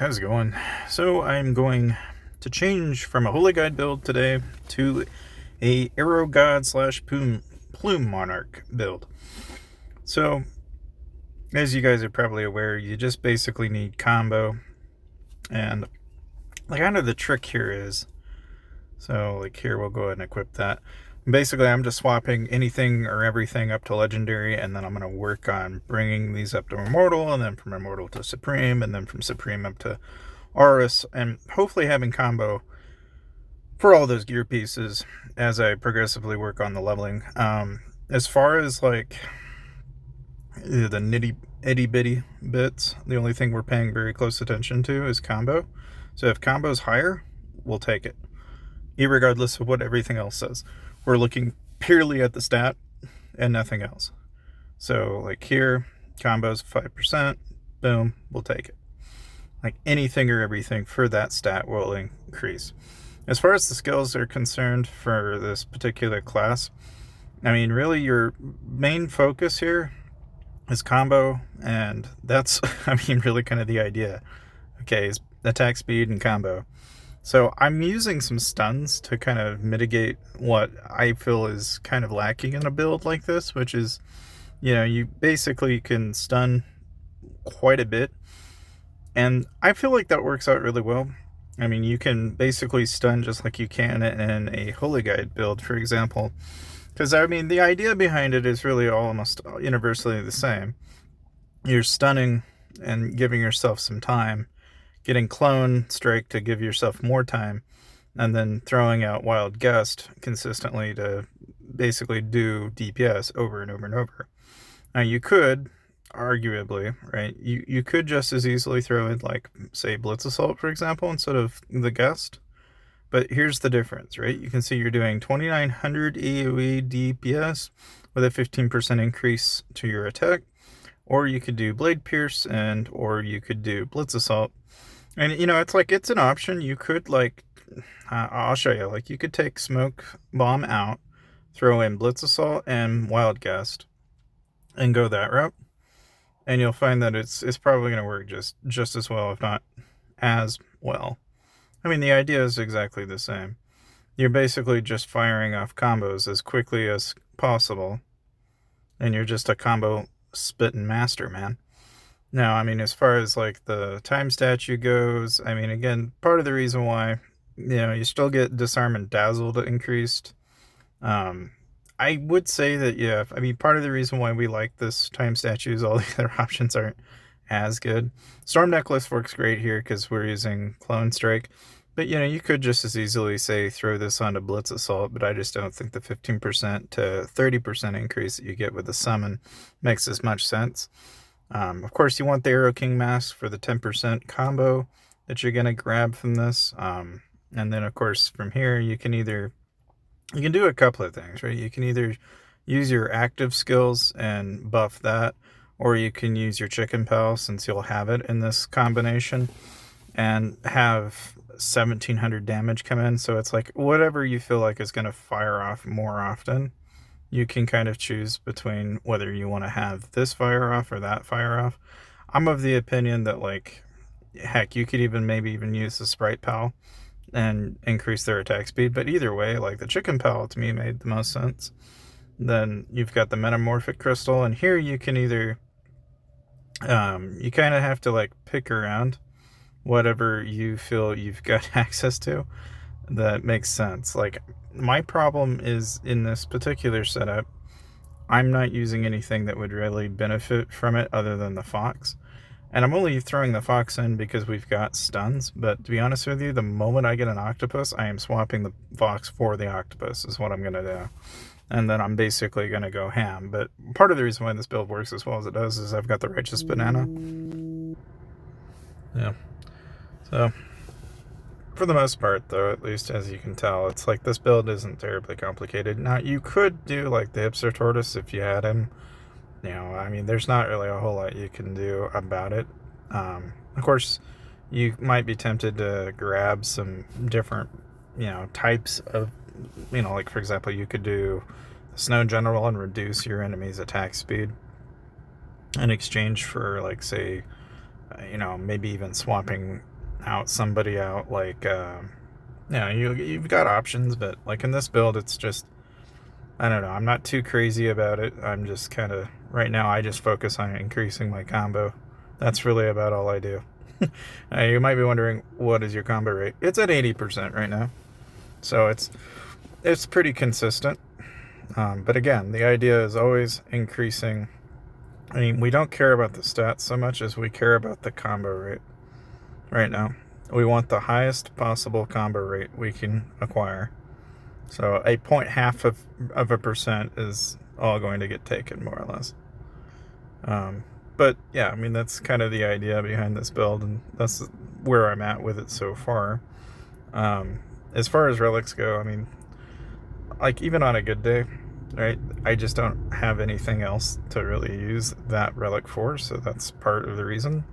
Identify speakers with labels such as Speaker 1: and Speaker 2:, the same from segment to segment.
Speaker 1: How's it going? So I'm going to change from a Holy Guide build today to a Arrow God slash Plume Monarch build. So, as you guys are probably aware, you just basically need combo, and kind of the trick here is, so like here we'll go ahead and equip that. Basically, I'm just swapping anything or everything up to Legendary, and then I'm going to work on bringing these up to Immortal, and then from Immortal to Supreme, and then from Supreme up to Aurus, and hopefully having combo for all those gear pieces as I progressively work on the leveling. As far as like the nitty itty bitty bits, the only thing we're paying very close attention to is combo. So if combo's higher, we'll take it, irregardless of what everything else says. We're looking purely at the stat and nothing else. So like here, combo's 5%, boom, we'll take it. Like anything or everything for that stat will increase. As far as the skills are concerned for this particular class, I mean, really your main focus here is combo, and that's, I mean, really kind of the idea. Okay, is attack speed and combo. So I'm using some stuns to kind of mitigate what I feel is kind of lacking in a build like this, which is, you basically can stun quite a bit. And I feel like that works out really well. I mean, you can basically stun just like you can in a Holy Guide build, for example. Because, I mean, the idea behind it is really almost universally the same. You're stunning and giving yourself some time, getting Clone Strike to give yourself more time, and then throwing out Wild Gust consistently to basically do DPS over and over and over. Now, you could, arguably, right, you could just as easily throw in, like, say, Blitz Assault, for example, instead of the Gust. But here's the difference, right? You can see you're doing 2900 AoE DPS with a 15% increase to your attack. Or you could do Blade Pierce, or you could do Blitz Assault. And, it's like, it's an option. You could, like, I'll show you. Like, you could take Smoke Bomb out, throw in Blitz Assault and Wild Gust, and go that route. And you'll find that it's probably going to work just as well, if not as well. I mean, the idea is exactly the same. You're basically just firing off combos as quickly as possible, and you're just a combo spitting master, man. Now, I mean, as far as like the time statue goes, I mean, again, part of the reason why, you still get Disarm and Dazzled increased. I would say that, yeah, I mean, part of the reason why we like this time statue is all the other options aren't as good. Storm Necklace works great here because we're using Clone Strike. But, you could just as easily say throw this onto Blitz Assault, but I just don't think the 15% to 30% increase that you get with the summon makes as much sense. Of course, you want the Arrow King Mask for the 10% combo that you're going to grab from this. And then, of course, from here, you can do a couple of things, right? You can either use your active skills and buff that, or you can use your Chicken Pal, since you'll have it in this combination, and have 1700 damage come in. So it's like whatever you feel like is going to fire off more often, you can kind of choose between whether you want to have this fire off or that fire off. I'm of the opinion that, like, heck, you could maybe even use the Sprite Pal and increase their attack speed. But either way, like, the Chicken Pal to me made the most sense. Then you've got the Metamorphic Crystal, and here you can either you kind of have to like pick around whatever you feel you've got access to that makes sense. Like, my problem is in this particular setup, I'm not using anything that would really benefit from it other than the Fox. And I'm only throwing the Fox in because we've got stuns, but to be honest with you, the moment I get an Octopus, I am swapping the Fox for the Octopus is what I'm going to do. And then I'm basically going to go ham. But part of the reason why this build works as well as it does is I've got the Righteous Banana. Yeah. So, for the most part, though, at least as you can tell, it's like this build isn't terribly complicated. Now, you could do like the Hipster Tortoise if you had him. I mean, there's not really a whole lot you can do about it. Of course, you might be tempted to grab some different, types of, like, for example, you could do Snow General and reduce your enemy's attack speed in exchange for, like, say, maybe even swapping out somebody out. Like, you've got options, but like in this build, it's just, I don't know. I'm not too crazy about it. I'm just kind of, right now, I just focus on increasing my combo. That's really about all I do. You might be wondering, what is your combo rate? It's at 80% right now. So it's pretty consistent. But again, the idea is always increasing. I mean, we don't care about the stats so much as we care about the combo rate right now. We want the highest possible combo rate we can acquire. So a 0.5% is all going to get taken, more or less. But yeah, I mean, that's kind of the idea behind this build, and that's where I'm at with it so far. As far as relics go, I mean, like, even on a good day, right, I just don't have anything else to really use that relic for, so that's part of the reason.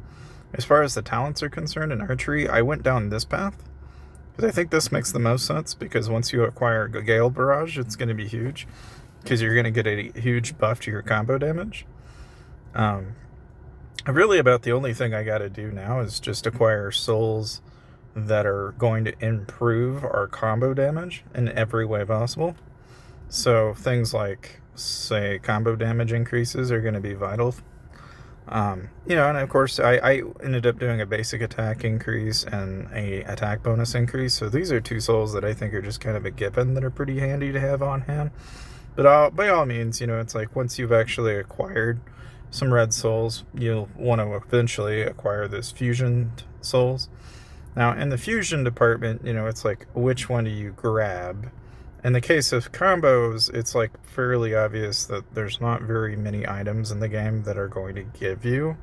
Speaker 1: As far as the talents are concerned in archery, I went down this path because I think this makes the most sense, because once you acquire Gale Barrage, it's going to be huge because you're going to get a huge buff to your combo damage. Really about the only thing I got to do now is just acquire souls that are going to improve our combo damage in every way possible. So things like, say, combo damage increases are going to be vital. And of course I ended up doing a basic attack increase and a attack bonus increase. So these are two souls that I think are just kind of a given that are pretty handy to have on hand. But by all means, it's like once you've actually acquired some red souls, you'll want to eventually acquire this fusion souls. Now, in the fusion department, it's like, which one do you grab? In the case of combos, it's like fairly obvious that there's not very many items in the game that are going to give you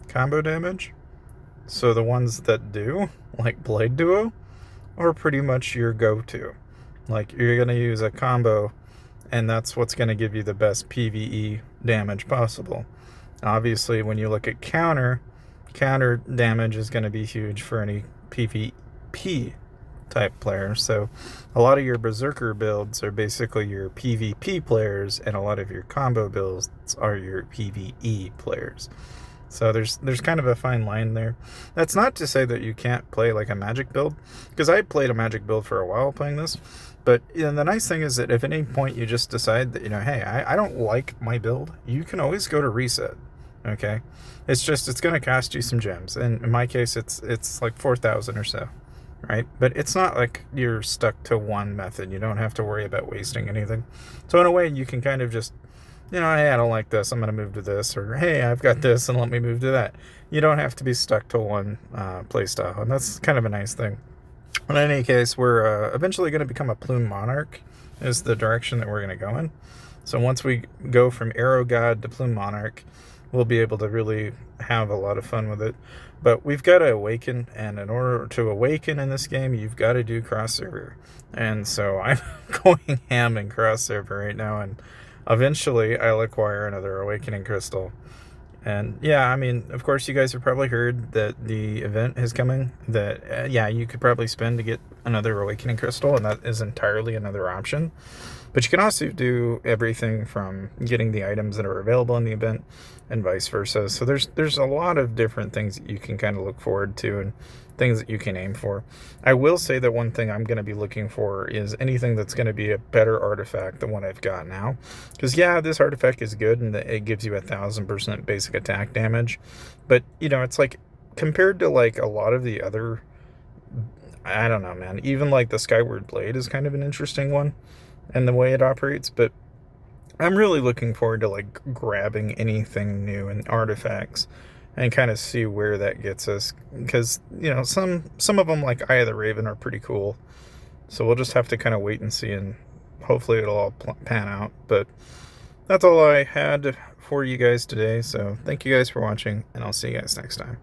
Speaker 1: combo damage. So the ones that do, like Blade Duo, are pretty much your go-to. Like, you're going to use a combo, and that's what's going to give you the best PvE damage possible. Obviously, when you look at counter damage is going to be huge for any PvP type players. So a lot of your Berserker builds are basically your PvP players, and a lot of your combo builds are your PvE players. So there's kind of a fine line there. That's not to say that you can't play like a magic build, because I played a magic build for a while playing this. But the nice thing is that if at any point you just decide that, hey, I don't like my build, you can always go to reset. Okay, it's going to cost you some gems, and in my case it's like 4,000 or so, right? But it's not like you're stuck to one method. You don't have to worry about wasting anything. So in a way, you can kind of just, hey, I don't like this, I'm going to move to this, or hey, I've got this, and let me move to that. You don't have to be stuck to one playstyle, and that's kind of a nice thing. In any case, we're eventually going to become a Plume Monarch is the direction that we're going to go in. So once we go from Arrow God to Plume Monarch, we'll be able to really have a lot of fun with it. But we've got to awaken, and in order to awaken in this game, you've got to do cross-server. And so I'm going ham in cross-server right now, and eventually I'll acquire another Awakening Crystal. And yeah, I mean, of course, you guys have probably heard that the event is coming, that, you could probably spend to get another Awakening Crystal, and that is entirely another option. But you can also do everything from getting the items that are available in the event and vice versa. So there's a lot of different things that you can kind of look forward to and things that you can aim for. I will say that one thing I'm going to be looking for is anything that's going to be a better artifact than what I've got now. Because this artifact is good and it gives you 1,000% basic attack damage. But, it's like compared to like a lot of the other, I don't know, man, even like the Skyward Blade is kind of an interesting one and the way it operates, but I'm really looking forward to like grabbing anything new in artifacts and kind of see where that gets us, because some of them, like Eye of the Raven, are pretty cool, so we'll just have to kind of wait and see, and hopefully it'll all pan out. But that's all I had for you guys today, so thank you guys for watching, and I'll see you guys next time.